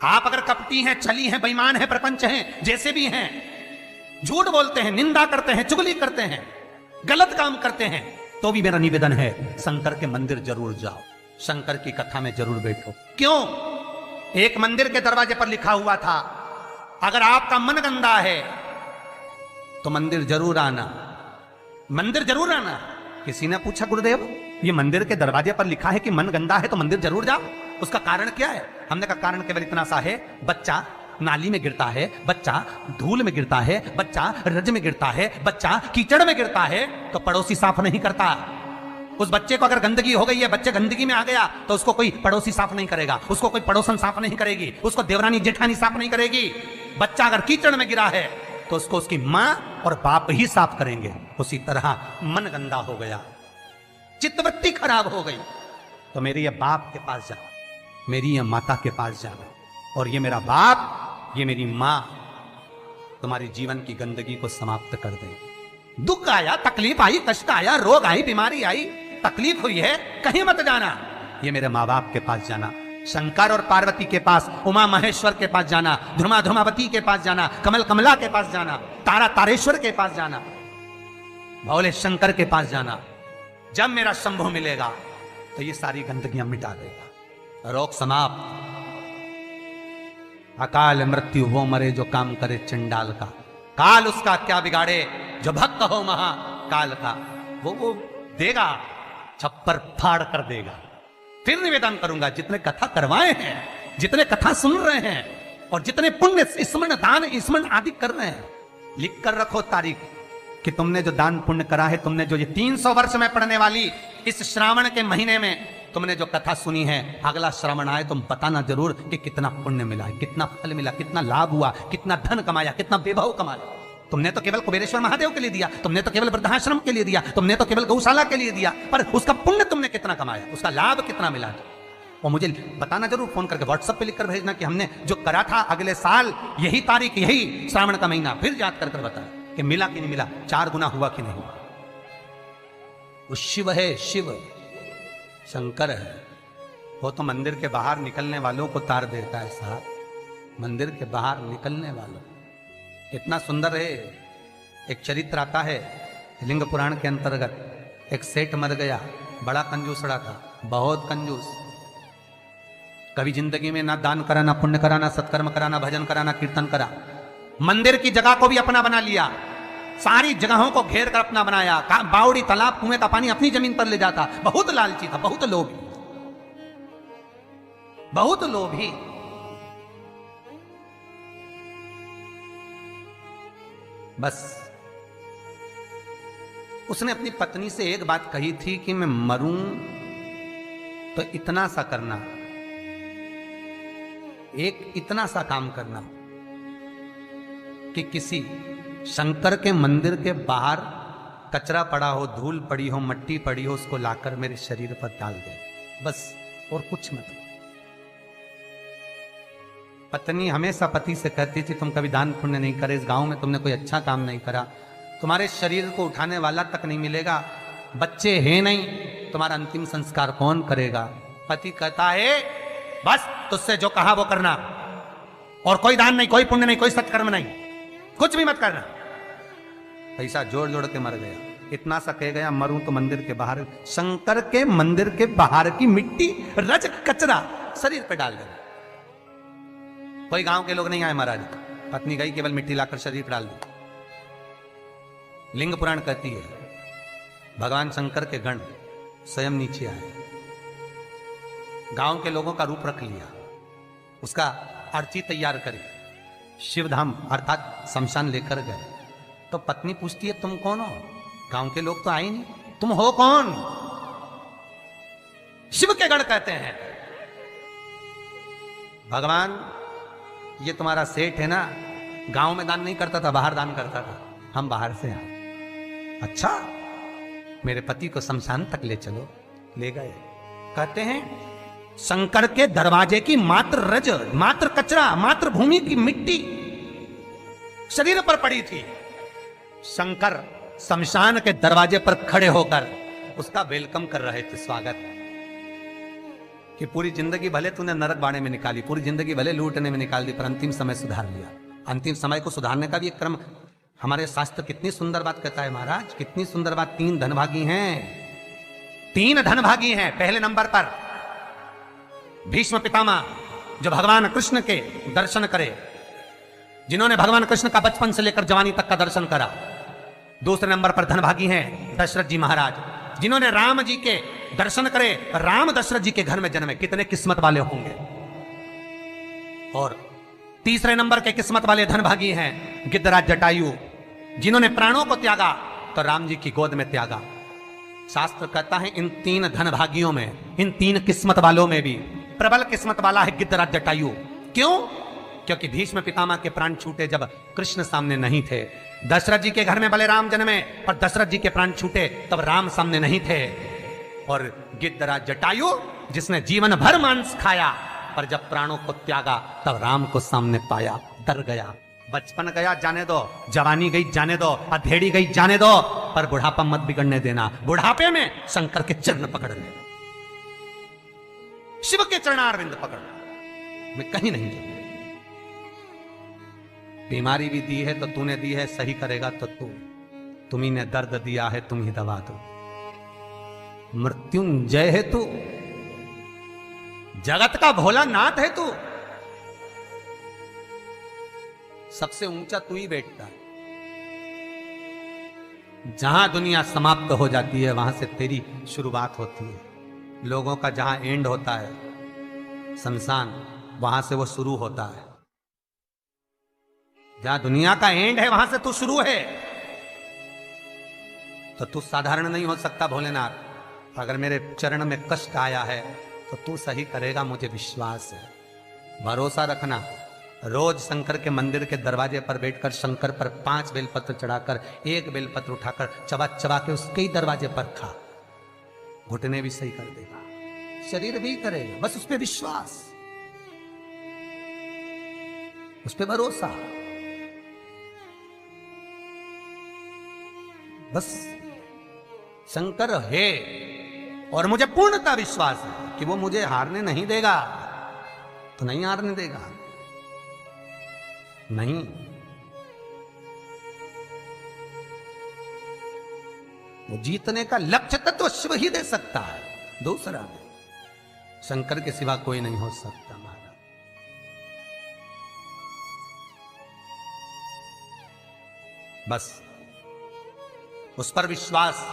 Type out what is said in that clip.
आप अगर कपटी हैं, छली हैं, बेईमान हैं, प्रपंच हैं, जैसे भी हैं, झूठ बोलते हैं, निंदा करते हैं, चुगली करते हैं, गलत काम करते हैं, तो भी मेरा निवेदन है शंकर के मंदिर जरूर जाओ, शंकर की कथा में जरूर बैठो। क्यों? एक मंदिर के दरवाजे पर लिखा हुआ था, अगर आपका मन गंदा है तो मंदिर जरूर आना, मंदिर जरूर आना। किसी ने पूछा, गुरुदेव ये मंदिर के दरवाजे पर लिखा है कि मन गंदा है तो मंदिर जरूर जाओ, उसका कारण क्या है? हमने कहा कारण केवल इतना सा है, बच्चा नाली में गिरता है, बच्चा धूल में गिरता है, बच्चा रज में गिरता है, बच्चा कीचड़ में गिरता है तो पड़ोसी साफ नहीं करता। उस बच्चे को अगर गंदगी हो गई है, बच्चे गंदगी में आ गया तो उसको कोई पड़ोसी साफ नहीं करेगा, उसको कोई पड़ोसन साफ नहीं करेगी, उसको देवरानी जेठानी साफ नहीं करेगी। बच्चा अगर कीचड़ में गिरा है तो उसको उसकी मां और बाप ही साफ करेंगे। उसी तरह मन गंदा हो गया, चित्तवृत्ति खराब हो गई तो मेरे ये बाप के पास जाओ, मेरी ये माता के पास जाना, और ये मेरा बाप, ये मेरी मां तुम्हारी जीवन की गंदगी को समाप्त कर दे। दुख आया, तकलीफ आई, कष्ट आया, रोग आई, बीमारी आई, तकलीफ हुई है, कहीं मत जाना, ये मेरे माँ बाप के पास जाना, शंकर और पार्वती के पास, उमा महेश्वर के पास जाना, ध्रुमा ध्रुमावती के पास जाना, कमल कमला के पास जाना, तारा तारेश्वर के पास जाना, भोले शंकर के पास जाना। जब मेरा शंभु मिलेगा तो ये सारी गंदगियां मिटा देगा। रोग समाप्त। अकाल मृत्यु वो मरे जो काम करे चंडाल का, काल उसका क्या बिगाड़े जो भक्त हो महाकाल का। वो देगा, छप्पर फाड़ कर देगा। फिर निवेदन करूंगा, जितने कथा करवाए हैं, जितने कथा सुन रहे हैं और जितने पुण्य स्मरण दान स्मरण आदि कर रहे हैं, लिख कर रखो तारीख कि तुमने जो दान पुण्य करा है, तुमने जो ये 300 वर्ष में पढ़ने वाली इस श्रावण के महीने में तुमने जो कथा सुनी है, अगला श्रावण आए तुम बताना जरूर कि कितना पुण्य मिला, कितना फल मिला, कितना लाभ हुआ, कितना धन कमाया, कितना वैभव कमाया। तुमने तो केवल कुबेरेश्वर महादेव के लिए दिया, तुमने तो केवल वृद्धाश्रम के लिए दिया, तुमने तो केवल गौशाला के लिए दिया, पर उसका पुण्य तुमने कितना कमाया, उसका लाभ कितना मिला। और मुझे बताना जरूर, फोन करके व्हाट्सएप पे लिखकर भेजना कि हमने जो करा था अगले साल यही तारीख, यही श्रावण का महीना, फिर याद कर बता कि मिला कि नहीं मिला, 4 गुना हुआ कि नहीं। वो शिव है, शिव शंकर है, वो तो मंदिर के बाहर निकलने वालों को तार देता है साहब, मंदिर के बाहर निकलने वालों। इतना सुंदर है। एक चरित्र आता है लिंग पुराण के अंतर्गत, एक सेठ मर गया, बड़ा कंजूसड़ा था, बहुत कंजूस, कभी जिंदगी में ना दान करा, ना पुण्य करा, ना सत्कर्म करा, ना भजन करा, ना कीर्तन करा। मंदिर की जगह को भी अपना बना लिया, सारी जगहों को घेर कर अपना बनाया, बावड़ी तालाब कुएं का पानी अपनी जमीन पर ले जाता। बहुत लालची था, बहुत लोभी, बहुत लोभी। बस उसने अपनी पत्नी से एक बात कही थी कि मैं मरूं तो इतना सा करना, एक इतना सा काम करना कि किसी शंकर के मंदिर के बाहर कचरा पड़ा हो, धूल पड़ी हो, मट्टी पड़ी हो, उसको लाकर मेरे शरीर पर डाल दे, बस, और कुछ मत। पत्नी हमेशा पति से कहती थी तुम कभी दान पुण्य नहीं करे, इस गांव में तुमने कोई अच्छा काम नहीं करा, तुम्हारे शरीर को उठाने वाला तक नहीं मिलेगा, बच्चे हैं नहीं, तुम्हारा अंतिम संस्कार कौन करेगा। पति कहता है बस तुझसे जो कहा वो करना, और कोई दान नहीं, कोई पुण्य नहीं, कोई सत्कर्म नहीं, कुछ भी मत करना। पैसा जोड़ जोड़ के मर गया। इतना सा कह गया, मरूं तो मंदिर के बाहर, शंकर के मंदिर के बाहर की मिट्टी, रज, कचरा शरीर पे डाल देना। कोई गांव के लोग नहीं आए महाराज, पत्नी गई, केवल मिट्टी लाकर शरीर पर डाल दी। लिंग पुराण कहती है भगवान शंकर के गण स्वयं नीचे आए, गांव के लोगों का रूप रख लिया, उसका अर्ची तैयार करे, शिवधाम अर्थात शमशान लेकर गए। तो पत्नी पूछती है तुम कौन हो? गांव के लोग तो आए नहीं, तुम हो कौन? शिव के गण कहते हैं भगवान ये तुम्हारा सेठ है ना, गांव में दान नहीं करता था, बाहर दान करता था, हम बाहर से आए। अच्छा, मेरे पति को शमशान तक ले चलो। ले गए। कहते हैं शंकर के दरवाजे की मात्र रज, मात्र कचरा, मात्र भूमि की मिट्टी शरीर पर पड़ी थी। शंकर शमशान के दरवाजे पर खड़े होकर उसका वेलकम कर रहे थे, स्वागत। कि पूरी जिंदगी भले तूने नरक बाड़े में निकाली, पूरी जिंदगी भले लूटने में निकाल दी, पर अंतिम समय सुधार लिया। अंतिम समय को सुधारने का भी एक क्रम हमारे शास्त्र कितनी सुंदर बात कहता है महाराज, कितनी सुंदर बात। 3 धनभागी हैं, 3 धनभागी हैं। पहले नंबर पर भीष्म पितामह, जो भगवान कृष्ण के दर्शन करे, जिन्होंने भगवान कृष्ण का बचपन से लेकर जवानी तक का दर्शन करा। दूसरे नंबर पर धनभागी हैं दशरथ जी महाराज, जिन्होंने राम जी के दर्शन करे, राम दशरथ जी के घर में जन्मे। कितने किस्मत वाले होंगे। और तीसरे नंबर के किस्मत वाले धनभागी हैं गिद्धराज जटायु, जिन्होंने प्राणों को त्यागा तो राम जी की गोद में त्यागा। शास्त्र कहता है इन 3 धनभागियों में, इन 3 किस्मत वालों में भी प्रबल किस्मत वाला है गिद्धराज जटायु। क्यों? क्योंकि भीष्म पितामह के प्राण छूटे जब कृष्ण सामने नहीं थे। दशरथ जी के घर में भले राम जन्मे, पर दशरथ जी के प्राण छूटे तब राम सामने नहीं थे। और गिद्धराज जटायु, जिसने जीवन भर मांस खाया, पर जब प्राणों को त्यागा तब राम को सामने पाया, डर गया। बचपन गया जाने दो, जवानी गई जाने दो, अधेड़ी गई जाने दो, पर बुढ़ापा मत बिगड़ने देना। बुढ़ापे में शंकर के चरण पकड़ लेना, शिव के चरणारविंद पकड़ना, मैं कहीं नहीं जाऊंगा। बीमारी भी दी है तो तूने दी है, सही करेगा तो तुम्ही ने दर्द दिया है, तुम ही दवा दो। मृत्युंजय है तू, जगत का भोलानाथ है तू, सबसे ऊंचा तू ही बैठता है। जहां दुनिया समाप्त हो जाती है वहां से तेरी शुरुआत होती है। लोगों का जहां एंड होता है शमशान, वहां से वो शुरू होता है। जहां दुनिया का एंड है वहां से तू शुरू है। तो तू साधारण नहीं हो सकता भोलेनाथ। अगर मेरे चरण में कष्ट आया है तो तू सही करेगा, मुझे विश्वास है। भरोसा रखना। रोज शंकर के मंदिर के दरवाजे पर बैठकर शंकर पर 5 बेलपत्र चढ़ाकर, 1 बेलपत्र उठाकर चबा चबा के उसके ही दरवाजे पर खा। घुटने भी सही कर देगा, शरीर भी करेगा। बस उस पर विश्वास, उस पर भरोसा। बस शंकर है और मुझे पूर्णता विश्वास है कि वो मुझे हारने नहीं देगा। तो नहीं हारने देगा, नहीं। वो जीतने का लक्ष्य तक तो शिव ही दे सकता है, दूसरा नहीं। शंकर के सिवा कोई नहीं हो सकता महाराज। बस उस पर विश्वास,